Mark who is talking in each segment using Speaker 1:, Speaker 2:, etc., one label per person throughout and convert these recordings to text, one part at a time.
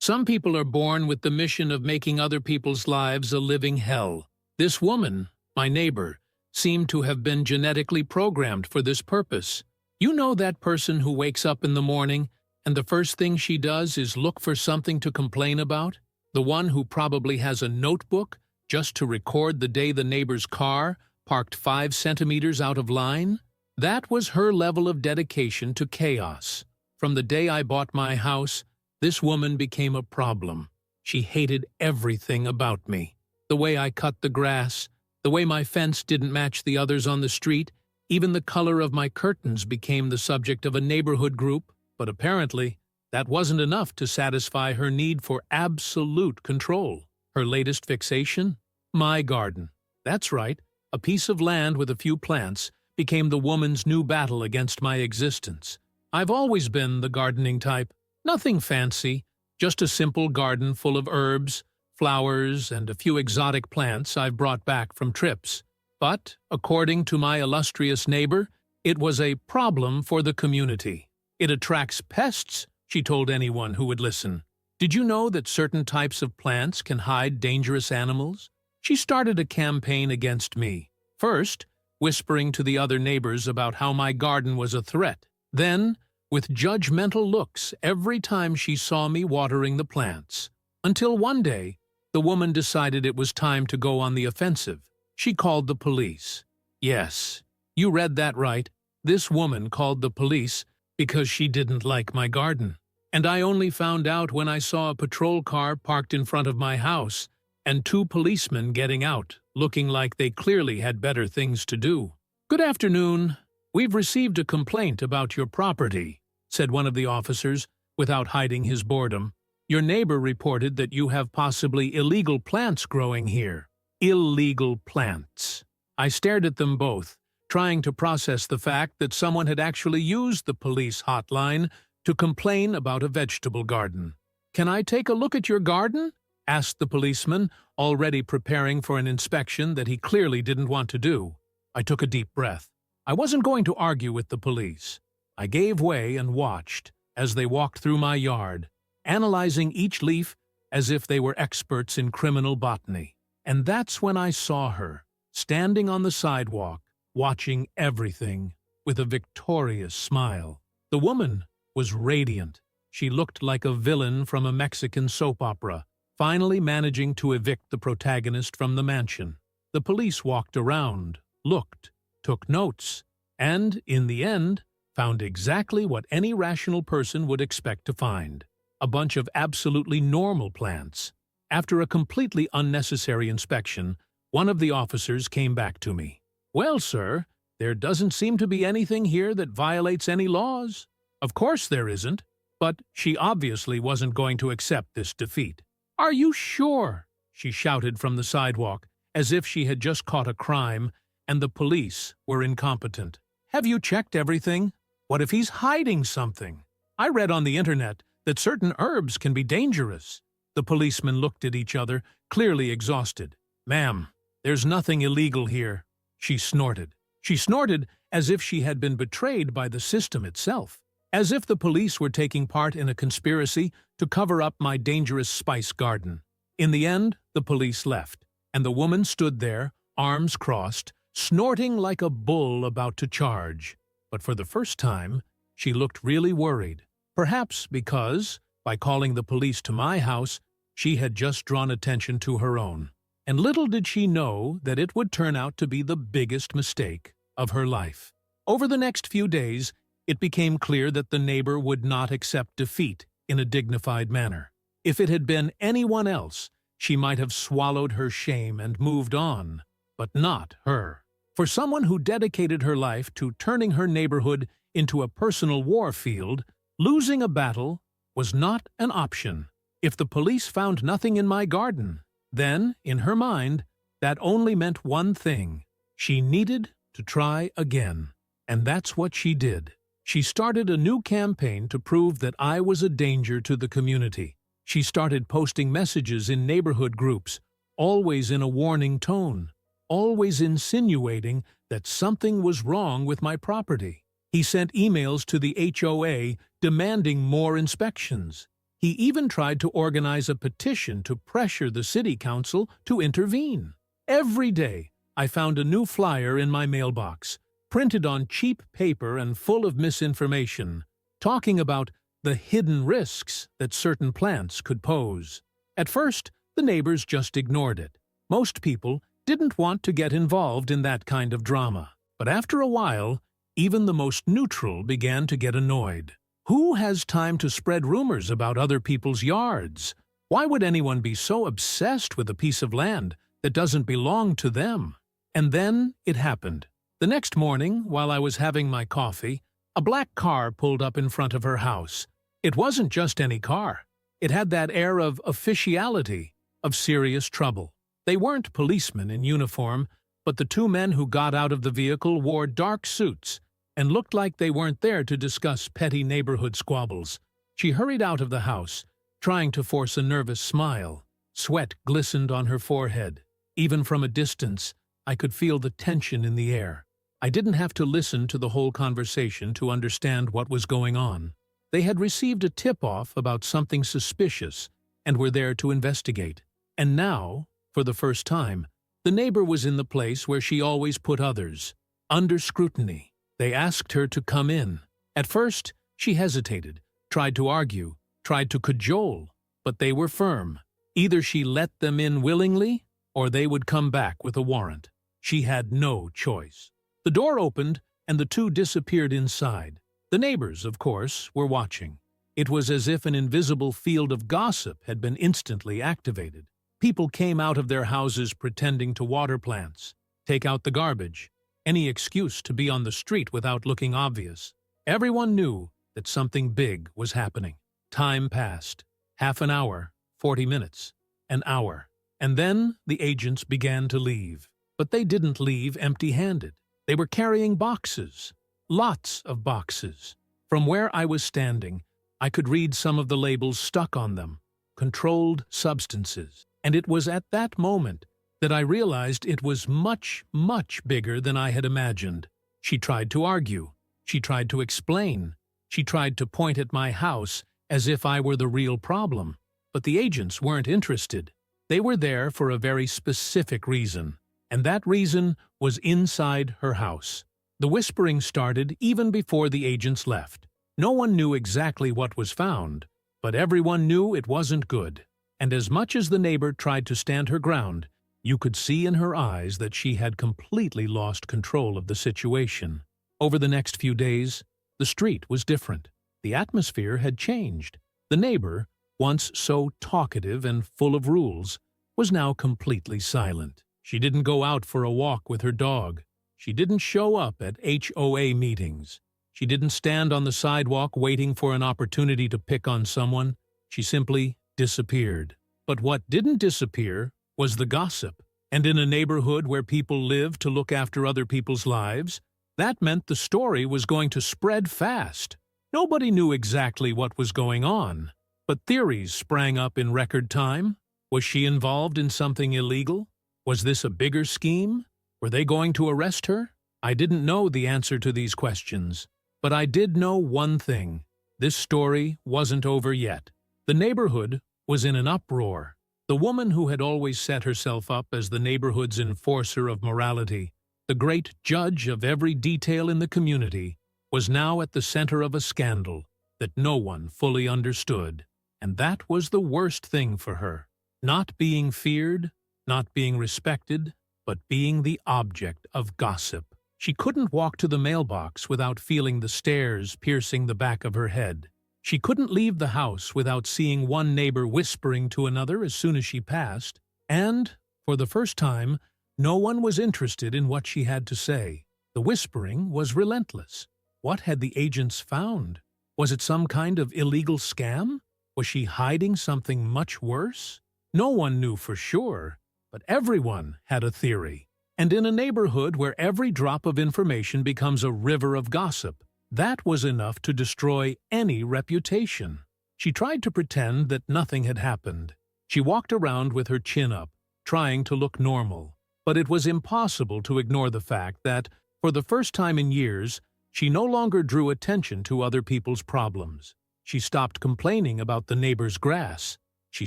Speaker 1: Some people are born with the mission of making other people's lives a living hell. This woman, my neighbor, seemed to have been genetically programmed for this purpose. You know that person who wakes up in the morning and the first thing she does is look for something to complain about? The one who probably has a notebook just to record the day the neighbor's car parked 5 centimeters out of line? That was her level of dedication to chaos. From the day I bought my house, this woman became a problem. She hated everything about me. The way I cut the grass, the way my fence didn't match the others on the street, even the color of my curtains became the subject of a neighborhood group. But apparently, that wasn't enough to satisfy her need for absolute control. Her latest fixation? My garden. That's right, a piece of land with a few plants became the woman's new battle against my existence. I've always been the gardening type. Nothing fancy, just a simple garden full of herbs, flowers, and a few exotic plants I've brought back from trips. But, according to my illustrious neighbor, it was a problem for the community. It attracts pests, she told anyone who would listen. Did you know that certain types of plants can hide dangerous animals? She started a campaign against me. First, whispering to the other neighbors about how my garden was a threat. Then, with judgmental looks every time she saw me watering the plants. Until one day, the woman decided it was time to go on the offensive. She called the police. Yes, you read that right. This woman called the police because she didn't like my garden. And I only found out when I saw a patrol car parked in front of my house and 2 policemen getting out, looking like they clearly had better things to do. "Good afternoon. We've received a complaint about your property," said one of the officers, without hiding his boredom. "Your neighbor reported that you have possibly illegal plants growing here." Illegal plants. I stared at them both, trying to process the fact that someone had actually used the police hotline to complain about a vegetable garden. "Can I take a look at your garden?" asked the policeman, already preparing for an inspection that he clearly didn't want to do. I took a deep breath. I wasn't going to argue with the police. I gave way and watched as they walked through my yard, analyzing each leaf as if they were experts in criminal botany. And that's when I saw her, standing on the sidewalk, watching everything, with a victorious smile. The woman was radiant. She looked like a villain from a Mexican soap opera, finally managing to evict the protagonist from the mansion. The police walked around, looked, took notes, and, in the end, found exactly what any rational person would expect to find: a bunch of absolutely normal plants. After a completely unnecessary inspection, one of the officers came back to me. "Well, sir, there doesn't seem to be anything here that violates any laws." Of course there isn't, but she obviously wasn't going to accept this defeat. "Are you sure?" she shouted from the sidewalk, as if she had just caught a crime and the police were incompetent. "Have you checked everything? What if he's hiding something? I read on the internet that certain herbs can be dangerous." The policemen looked at each other, clearly exhausted. "Ma'am, there's nothing illegal here," she snorted. She snorted as if she had been betrayed by the system itself, as if the police were taking part in a conspiracy to cover up my dangerous spice garden. In the end, the police left, and the woman stood there, arms crossed, snorting like a bull about to charge. But for the first time, she looked really worried. Perhaps because, by calling the police to my house, she had just drawn attention to her own. And little did she know that it would turn out to be the biggest mistake of her life. Over the next few days, it became clear that the neighbor would not accept defeat in a dignified manner. If it had been anyone else, she might have swallowed her shame and moved on, but not her. For someone who dedicated her life to turning her neighborhood into a personal war field, losing a battle was not an option. If the police found nothing in my garden, then, in her mind, that only meant one thing: she needed to try again. And that's what she did. She started a new campaign to prove that I was a danger to the community. She started posting messages in neighborhood groups, always in a warning tone, always insinuating that something was wrong with my property. He sent emails to the HOA demanding more inspections. He even tried to organize a petition to pressure the city council to intervene. Every day, I found a new flyer in my mailbox, printed on cheap paper and full of misinformation, talking about the hidden risks that certain plants could pose. At first, the neighbors just ignored it. Most people didn't want to get involved in that kind of drama. But after a while, even the most neutral began to get annoyed. Who has time to spread rumors about other people's yards? Why would anyone be so obsessed with a piece of land that doesn't belong to them? And then it happened. The next morning, while I was having my coffee, a black car pulled up in front of her house. It wasn't just any car. It had that air of officiality, of serious trouble. They weren't policemen in uniform, but the two men who got out of the vehicle wore dark suits and looked like they weren't there to discuss petty neighborhood squabbles. She hurried out of the house, trying to force a nervous smile. Sweat glistened on her forehead. Even from a distance, I could feel the tension in the air. I didn't have to listen to the whole conversation to understand what was going on. They had received a tip-off about something suspicious and were there to investigate. And now, for the first time, the neighbor was in the place where she always put others, under scrutiny. They asked her to come in. At first, she hesitated, tried to argue, tried to cajole, but they were firm. Either she let them in willingly, or they would come back with a warrant. She had no choice. The door opened, and the two disappeared inside. The neighbors, of course, were watching. It was as if an invisible field of gossip had been instantly activated. People came out of their houses pretending to water plants, take out the garbage, any excuse to be on the street without looking obvious. Everyone knew that something big was happening. Time passed. Half an hour, 40 minutes, an hour. And then the agents began to leave. But they didn't leave empty-handed. They were carrying boxes. Lots of boxes. From where I was standing, I could read some of the labels stuck on them. Controlled substances. And it was at that moment that I realized it was much, much bigger than I had imagined. She tried to argue. She tried to explain. She tried to point at my house as if I were the real problem. But the agents weren't interested. They were there for a very specific reason. And that reason was inside her house. The whispering started even before the agents left. No one knew exactly what was found, but everyone knew it wasn't good. And as much as the neighbor tried to stand her ground, you could see in her eyes that she had completely lost control of the situation. Over the next few days, the street was different. The atmosphere had changed. The neighbor, once so talkative and full of rules, was now completely silent. She didn't go out for a walk with her dog. She didn't show up at HOA meetings. She didn't stand on the sidewalk waiting for an opportunity to pick on someone. She simply disappeared. But what didn't disappear was the gossip. And in a neighborhood where people live to look after other people's lives, that meant the story was going to spread fast. Nobody knew exactly what was going on, but theories sprang up in record time. Was she involved in something illegal? Was this a bigger scheme? Were they going to arrest her? I didn't know the answer to these questions, but I did know one thing. This story wasn't over yet. The neighborhood was in an uproar. The woman who had always set herself up as the neighborhood's enforcer of morality, the great judge of every detail in the community, was now at the center of a scandal that no one fully understood. And that was the worst thing for her. Not being feared, not being respected, but being the object of gossip. She couldn't walk to the mailbox without feeling the stares piercing the back of her head. She couldn't leave the house without seeing one neighbor whispering to another as soon as she passed. And, for the first time, no one was interested in what she had to say. The whispering was relentless. What had the agents found? Was it some kind of illegal scam? Was she hiding something much worse? No one knew for sure, but everyone had a theory. And in a neighborhood where every drop of information becomes a river of gossip, that was enough to destroy any reputation. She tried to pretend that nothing had happened. She walked around with her chin up, trying to look normal. But it was impossible to ignore the fact that, for the first time in years, she no longer drew attention to other people's problems. She stopped complaining about the neighbor's grass. She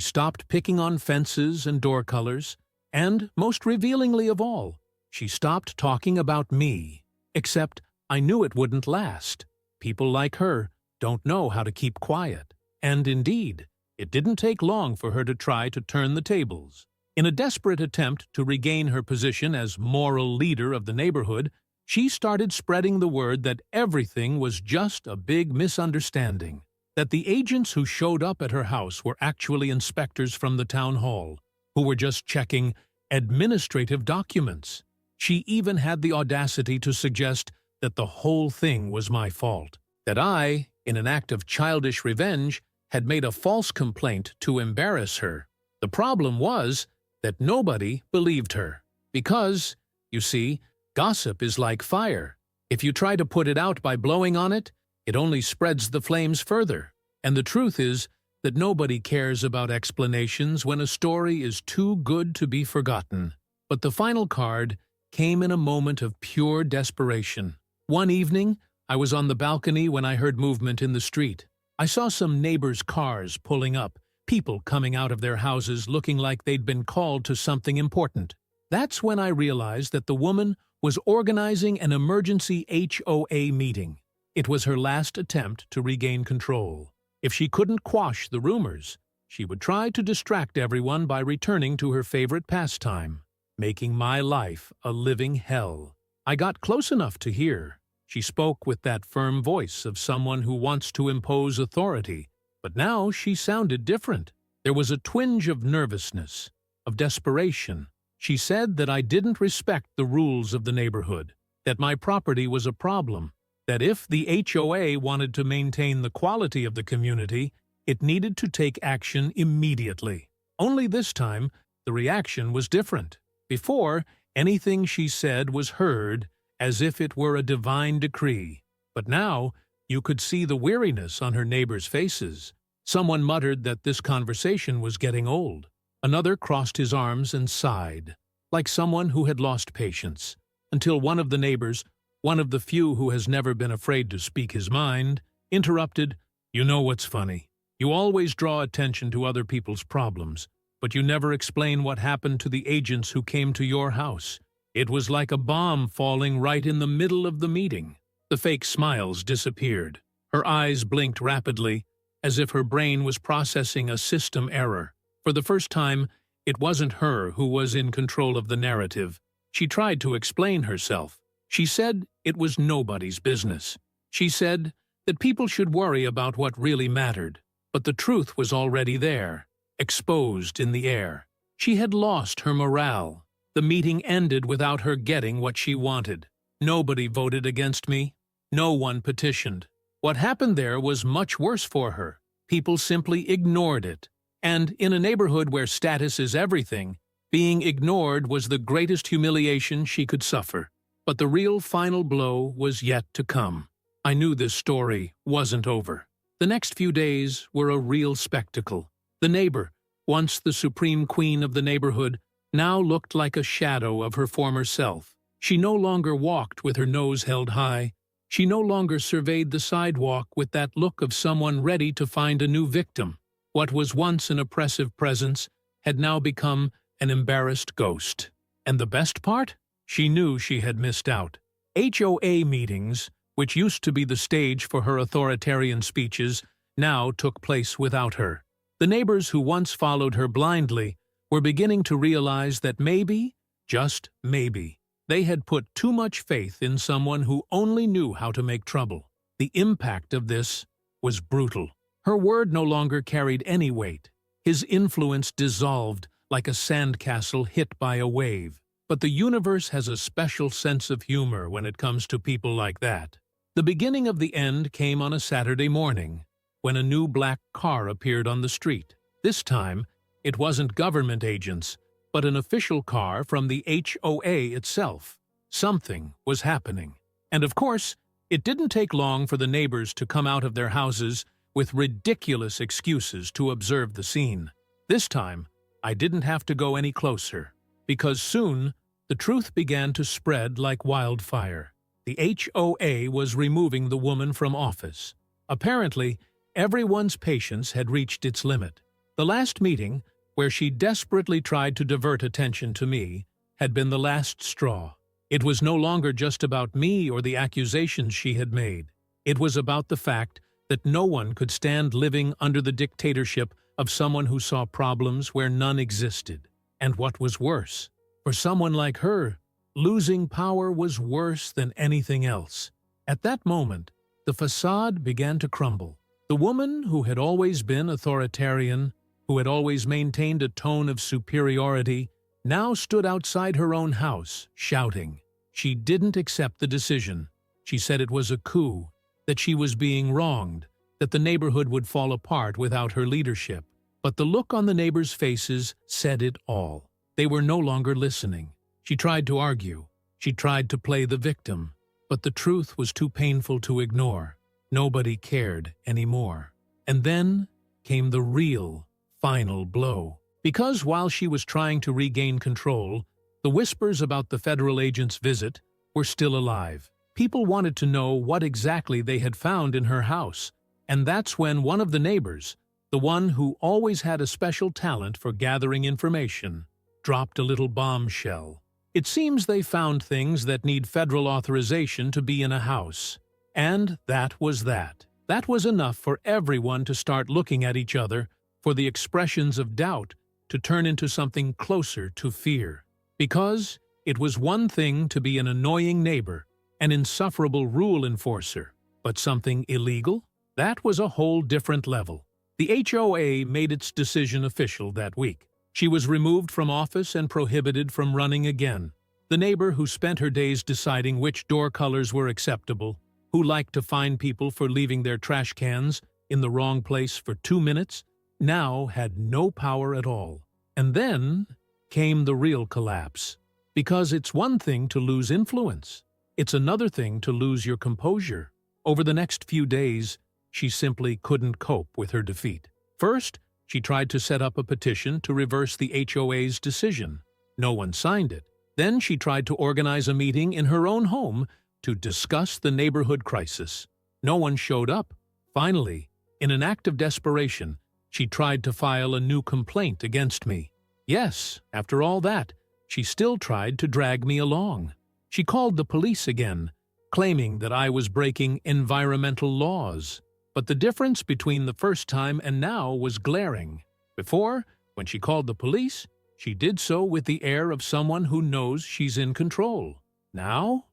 Speaker 1: stopped picking on fences and door colors. And, most revealingly of all, she stopped talking about me. Except I knew it wouldn't last. People like her don't know how to keep quiet. And indeed, it didn't take long for her to try to turn the tables. In a desperate attempt to regain her position as moral leader of the neighborhood, she started spreading the word that everything was just a big misunderstanding, that the agents who showed up at her house were actually inspectors from the town hall, who were just checking administrative documents. She even had the audacity to suggest that the whole thing was my fault, that I, in an act of childish revenge, had made a false complaint to embarrass her. The problem was that nobody believed her, because, you see, gossip is like fire. If you try to put it out by blowing on it, it only spreads the flames further. And the truth is that nobody cares about explanations when a story is too good to be forgotten. But the final card came in a moment of pure desperation. One evening, I was on the balcony when I heard movement in the street. I saw some neighbors' cars pulling up, people coming out of their houses looking like they'd been called to something important. That's when I realized that the woman was organizing an emergency HOA meeting. It was her last attempt to regain control. If she couldn't quash the rumors, she would try to distract everyone by returning to her favorite pastime, making my life a living hell. I got close enough to hear. She spoke with that firm voice of someone who wants to impose authority. But now she sounded different. There was a twinge of nervousness, of desperation. She said that I didn't respect the rules of the neighborhood, that my property was a problem, that if the HOA wanted to maintain the quality of the community, it needed to take action immediately. Only this time, the reaction was different. Before, anything she said was heard as if it were a divine decree. But now, you could see the weariness on her neighbors' faces. Someone muttered that this conversation was getting old. Another crossed his arms and sighed, like someone who had lost patience, until one of the neighbors, one of the few who has never been afraid to speak his mind, interrupted, "You know what's funny? You always draw attention to other people's problems, but you never explain what happened to the agents who came to your house. It was like a bomb falling right in the middle of the meeting." The fake smiles disappeared. Her eyes blinked rapidly, as if her brain was processing a system error. For the first time, it wasn't her who was in control of the narrative. She tried to explain herself. She said it was nobody's business. She said that people should worry about what really mattered. But the truth was already there, exposed in the air. She had lost her morale. The meeting ended without her getting what she wanted. Nobody voted against me. No one petitioned. What happened there was much worse for her. People simply ignored it. And in a neighborhood where status is everything, being ignored was the greatest humiliation she could suffer. But the real final blow was yet to come. I knew this story wasn't over. The next few days were a real spectacle. The neighbor, once the supreme queen of the neighborhood, now looked like a shadow of her former self. She no longer walked with her nose held high. She no longer surveyed the sidewalk with that look of someone ready to find a new victim. What was once an oppressive presence had now become an embarrassed ghost. And the best part? She knew she had missed out. HOA meetings, which used to be the stage for her authoritarian speeches, now took place without her. The neighbors who once followed her blindly were beginning to realize that maybe, just maybe, they had put too much faith in someone who only knew how to make trouble. The impact of this was brutal. Her word no longer carried any weight. His influence dissolved like a sandcastle hit by a wave. But the universe has a special sense of humor when it comes to people like that. The beginning of the end came on a Saturday morning, when a new black car appeared on the street. This time, it wasn't government agents, but an official car from the HOA itself. Something was happening. And of course, it didn't take long for the neighbors to come out of their houses with ridiculous excuses to observe the scene. This time, I didn't have to go any closer, because soon the truth began to spread like wildfire. The HOA was removing the woman from office. Apparently, Everyone's patience had reached its limit. The last meeting, where she desperately tried to divert attention to me, had been the last straw. It was no longer just about me or the accusations she had made. It was about the fact that no one could stand living under the dictatorship of someone who saw problems where none existed. And what was worse, for someone like her, losing power was worse than anything else. At that moment, the facade began to crumble. The woman who had always been authoritarian, who had always maintained a tone of superiority, now stood outside her own house, shouting. She didn't accept the decision. She said it was a coup, that she was being wronged, that the neighborhood would fall apart without her leadership. But the look on the neighbors' faces said it all. They were no longer listening. She tried to argue. She tried to play the victim. But the truth was too painful to ignore. Nobody cared anymore. And then came the real, final blow. Because while she was trying to regain control, the whispers about the federal agent's visit were still alive. People wanted to know what exactly they had found in her house. And that's when one of the neighbors, the one who always had a special talent for gathering information, dropped a little bombshell. It seems they found things that need federal authorization to be in a house. And that was that. That was enough for everyone to start looking at each other, for the expressions of doubt to turn into something closer to fear. Because it was one thing to be an annoying neighbor, an insufferable rule enforcer, but something illegal? That was a whole different level. The HOA made its decision official that week. She was removed from office and prohibited from running again. The neighbor who spent her days deciding which door colors were acceptable, who liked to fine people for leaving their trash cans in the wrong place for 2 minutes, now had no power at all. And then came the real collapse. Because it's one thing to lose influence. It's another thing to lose your composure. Over the next few days, she simply couldn't cope with her defeat. First, she tried to set up a petition to reverse the HOA's decision. No one signed it. Then she tried to organize a meeting in her own home to discuss the neighborhood crisis. No one showed up. Finally, in an act of desperation, she tried to file a new complaint against me. Yes, after all that, she still tried to drag me along. She called the police again, claiming that I was breaking environmental laws. But the difference between the first time and now was glaring. Before, when she called the police, she did so with the air of someone who knows she's in control. Now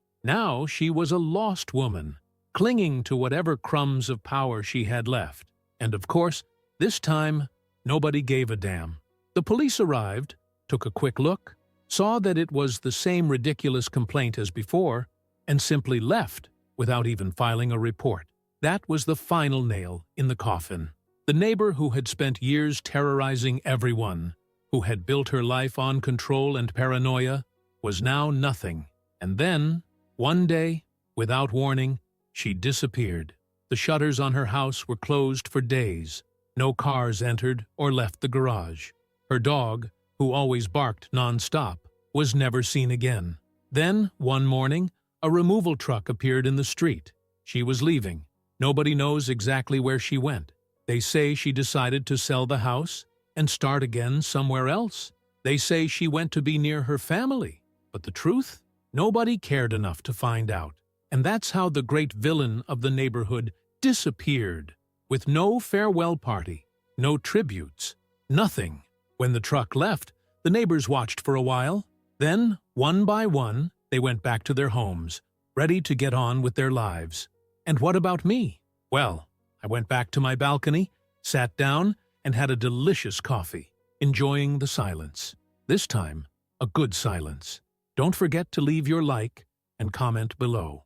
Speaker 1: she was a lost woman, clinging to whatever crumbs of power she had left. And of course, this time, nobody gave a damn. The police arrived, took a quick look, saw that it was the same ridiculous complaint as before, and simply left without even filing a report. That was the final nail in the coffin. The neighbor who had spent years terrorizing everyone, who had built her life on control and paranoia, was now nothing. And then, one day, without warning, she disappeared. The shutters on her house were closed for days. No cars entered or left the garage. Her dog, who always barked non-stop, was never seen again. Then, one morning, a removal truck appeared in the street. She was leaving. Nobody knows exactly where she went. They say she decided to sell the house and start again somewhere else. They say she went to be near her family. But the truth? Nobody cared enough to find out. And that's how the great villain of the neighborhood disappeared, with no farewell party, no tributes, nothing. When the truck left, the neighbors watched for a while. Then, one by one, they went back to their homes, ready to get on with their lives. And what about me? Well, I went back to my balcony, sat down, and had a delicious coffee, enjoying the silence. This time, a good silence. Don't forget to leave your like and comment below.